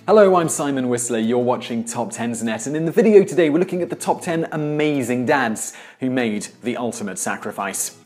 Hello, I'm Simon Whistler, you're watching TopTenzNet, and in the video today we're looking at the top 10 amazing dads who made the ultimate sacrifice.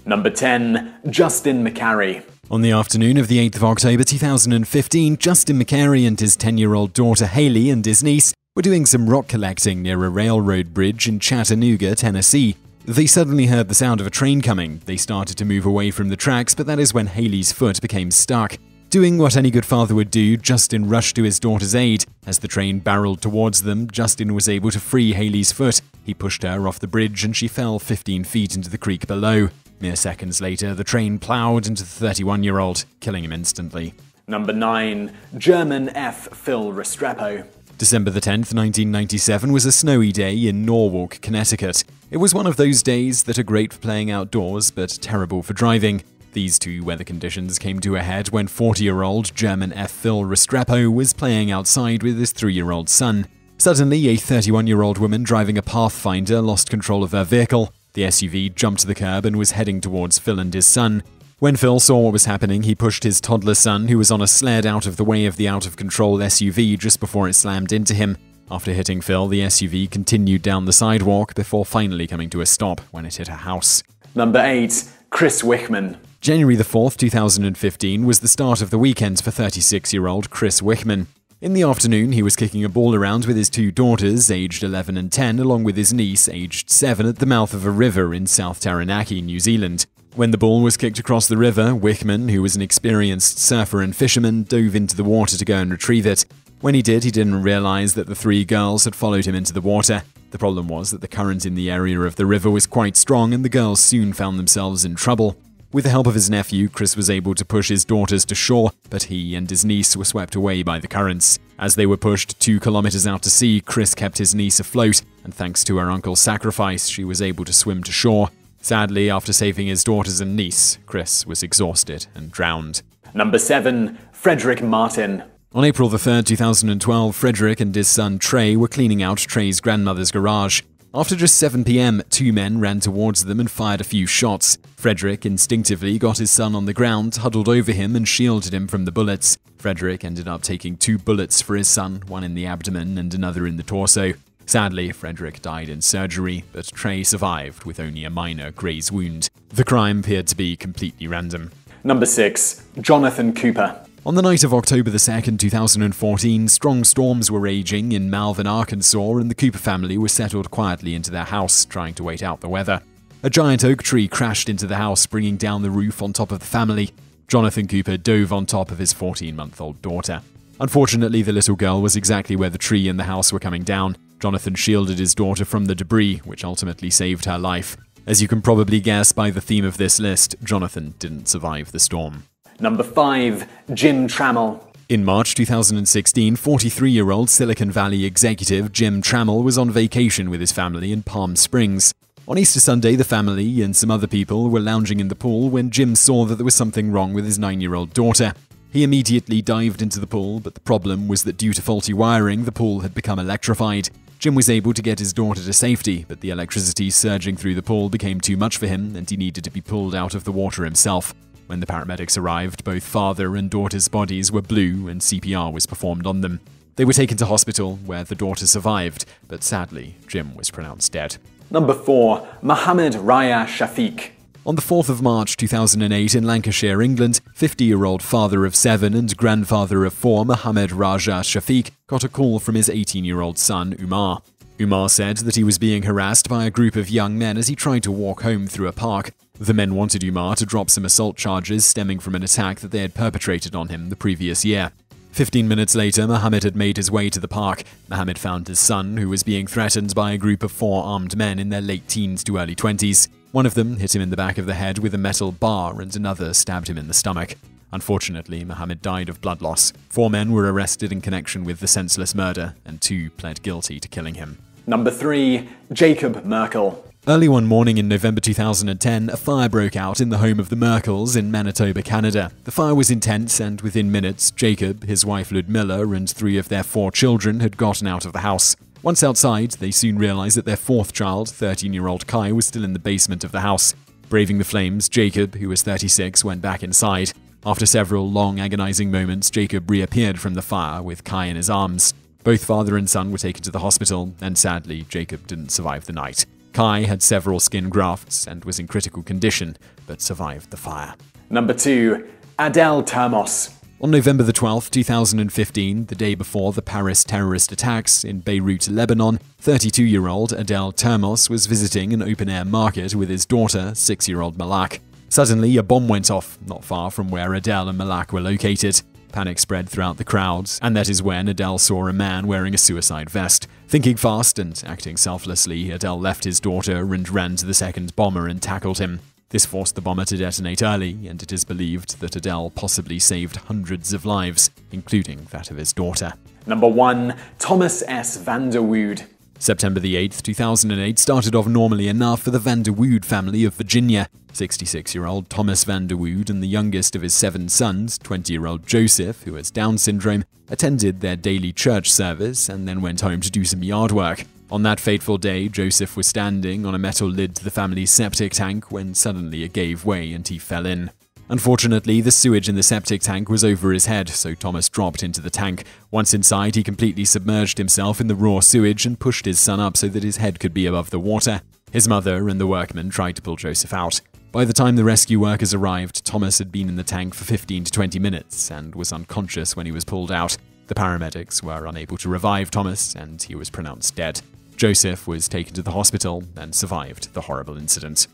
Number 10. Justin McCary. On the afternoon of the 8th of October 2015, Justin McCary and his 10-year-old daughter Hayley and his niece were doing some rock collecting near a railroad bridge in Chattanooga, Tennessee. They suddenly heard the sound of a train coming. They started to move away from the tracks, but that is when Hayley's foot became stuck. Doing what any good father would do, Justin rushed to his daughter's aid. As the train barreled towards them, Justin was able to free Hayley's foot. He pushed her off the bridge and she fell 15 feet into the creek below. Mere seconds later, the train plowed into the 31-year-old, killing him instantly. Number 9. German F. Phil Restrepo. December the 10th, 1997 was a snowy day in Norwalk, Connecticut. It was one of those days that are great for playing outdoors, but terrible for driving. These two weather conditions came to a head when 40-year-old German F. Phil Restrepo was playing outside with his 3-year-old son. Suddenly, a 31-year-old woman driving a Pathfinder lost control of her vehicle. The SUV jumped the curb and was heading towards Phil and his son. When Phil saw what was happening, he pushed his toddler son, who was on a sled, out of the way of the out-of-control SUV just before it slammed into him. After hitting Phil, the SUV continued down the sidewalk before finally coming to a stop when it hit a house. Number 8. Kris Wichman. January the 4th, 2015 was the start of the weekend for 36-year-old Kris Wichman. In the afternoon, he was kicking a ball around with his two daughters, aged 11 and 10, along with his niece, aged 7, at the mouth of a river in South Taranaki, New Zealand. When the ball was kicked across the river, Wichman, who was an experienced surfer and fisherman, dove into the water to go and retrieve it. When he did, he didn't realize that the 3 girls had followed him into the water. The problem was that the current in the area of the river was quite strong and the girls soon found themselves in trouble. With the help of his nephew, Kris was able to push his daughters to shore, but he and his niece were swept away by the currents. As they were pushed 2 kilometers out to sea, Kris kept his niece afloat, and thanks to her uncle's sacrifice, she was able to swim to shore. Sadly, after saving his daughters and niece, Kris was exhausted and drowned. Number 7. Fredrick Martin. On April the 3rd, 2012, Fredrick and his son Trey were cleaning out Trey's grandmother's garage. After just 7 p.m., 2 men ran towards them and fired a few shots. Fredrick instinctively got his son on the ground, huddled over him and shielded him from the bullets. Fredrick ended up taking 2 bullets for his son, one in the abdomen and another in the torso. Sadly, Fredrick died in surgery, but Trey survived with only a minor graze wound. The crime appeared to be completely random. Number 6. Johnathan Cooper. On the night of October the 2nd, 2014, strong storms were raging in Malvern, Arkansas, and the Cooper family were settled quietly into their house, trying to wait out the weather. A giant oak tree crashed into the house, bringing down the roof on top of the family. Johnathan Cooper dove on top of his 14-month-old daughter. Unfortunately, the little girl was exactly where the tree and the house were coming down. Johnathan shielded his daughter from the debris, which ultimately saved her life. As you can probably guess by the theme of this list, Johnathan didn't survive the storm. Number 5. Jim Tramel. In March 2016, 43-year-old Silicon Valley executive Jim Tramel was on vacation with his family in Palm Springs. On Easter Sunday, the family and some other people were lounging in the pool when Jim saw that there was something wrong with his 9-year-old daughter. He immediately dived into the pool, but the problem was that due to faulty wiring, the pool had become electrified. Jim was able to get his daughter to safety, but the electricity surging through the pool became too much for him and he needed to be pulled out of the water himself. When the paramedics arrived, both father and daughter's bodies were blue and CPR was performed on them. They were taken to hospital, where the daughter survived, but sadly, Jim was pronounced dead. Number 4. Mohammed Shafiq. On the 4th of March 2008 in Lancashire, England, 50-year-old father of 7 and grandfather of 4 Mohammed Shafiq got a call from his 18-year-old son Umar. Umar said that he was being harassed by a group of young men as he tried to walk home through a park. The men wanted Umar to drop some assault charges stemming from an attack that they had perpetrated on him the previous year. 15 minutes later, Mohammed had made his way to the park. Mohammed found his son, who was being threatened by a group of 4 armed men in their late teens to early 20s. One of them hit him in the back of the head with a metal bar and another stabbed him in the stomach. Unfortunately, Mohammed died of blood loss. 4 men were arrested in connection with the senseless murder, and 2 pled guilty to killing him. Number 3. Jacob Merkel. Early one morning in November 2010, a fire broke out in the home of the Merkels in Manitoba, Canada. The fire was intense, and within minutes, Jacob, his wife Ludmilla, and 3 of their 4 children had gotten out of the house. Once outside, they soon realized that their 4th child, 13-year-old Kai, was still in the basement of the house. Braving the flames, Jacob, who was 36, went back inside. After several long, agonizing moments, Jacob reappeared from the fire with Kai in his arms. Both father and son were taken to the hospital, and sadly, Jacob didn't survive the night. Kai had several skin grafts and was in critical condition, but survived the fire. Number 2. Adel Termos. On November 12, 2015, the day before the Paris terrorist attacks in Beirut, Lebanon, 32-year-old Adel Termos was visiting an open-air market with his daughter, 6-year-old Malak. Suddenly, a bomb went off, not far from where Adel and Malak were located. Panic spread throughout the crowds, and that is when Adel saw a man wearing a suicide vest. Thinking fast and acting selflessly, Adel left his daughter and ran to the second bomber and tackled him. This forced the bomber to detonate early, and it is believed that Adel possibly saved hundreds of lives, including that of his daughter. Number 1. Thomas S. Vander Woude. September 8, 2008 started off normally enough for the Vander Woude family of Virginia. 66-year-old Thomas Vander Woude and the youngest of his 7 sons, 20-year-old Joseph, who has Down syndrome, attended their daily church service and then went home to do some yard work. On that fateful day, Joseph was standing on a metal lid to the family's septic tank when suddenly it gave way and he fell in. Unfortunately, the sewage in the septic tank was over his head, so Thomas dropped into the tank. Once inside, he completely submerged himself in the raw sewage and pushed his son up so that his head could be above the water. His mother and the workmen tried to pull Joseph out. By the time the rescue workers arrived, Thomas had been in the tank for 15 to 20 minutes and was unconscious when he was pulled out. The paramedics were unable to revive Thomas, and he was pronounced dead. Joseph was taken to the hospital and survived the horrible incident.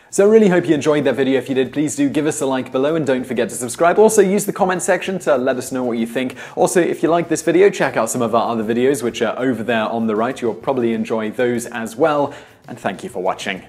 So I really hope you enjoyed that video. If you did, please do give us a like below and don't forget to subscribe. Also, use the comment section to let us know what you think. Also, if you like this video, check out some of our other videos, which are over there on the right. You'll probably enjoy those as well. And thank you for watching.